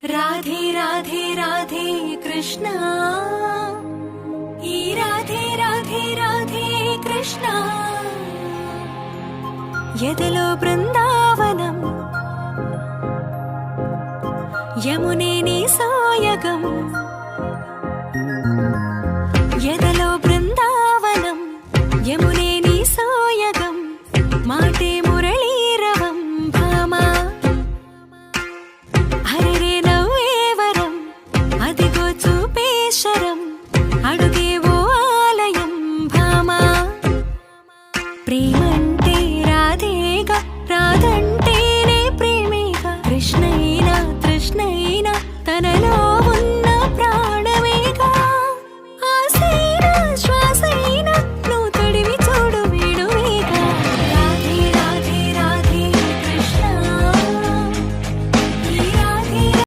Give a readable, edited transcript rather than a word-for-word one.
రాధే రాధే రాధే కృష్ణ, ఈ రాధే రాధే రాధే కృష్ణ, ఎదలో బృందావనం, యమునే నీ సాయగం.